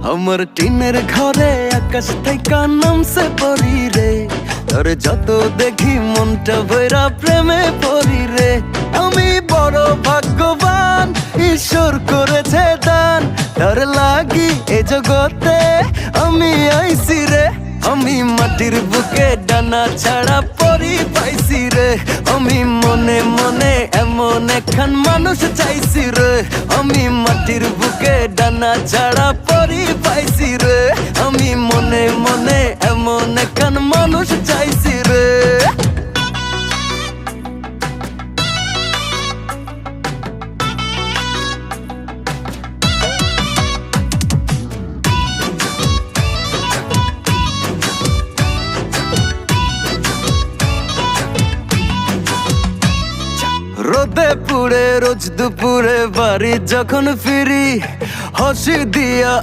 আমার টিনের ঘরে আকাশ থেকে নামছে পরি রে, তোর যত দেখি মনটা ভৈরা প্রেমে পড়ি রে। আমি বড় ভাগ্যবান, ঈশ্বর করেছে দান, তোর লাগি এ জগতে আমি আইছি রে। আমি মাটির বুকে ডানা ছাড়া পরি পাইছি রে, আমি মনে মনে এমন একখান মানুষ চাইছি রে। আমি মাটির বুকে ডানা ছাড়া পরি পাইছি রে, আমি মনে মনে এমন একখান মানুষ চাইছি রে। রোদে পুড়ে রোজ দুপুরে বাড়ি যখন ফিরি, হাসি দিয়া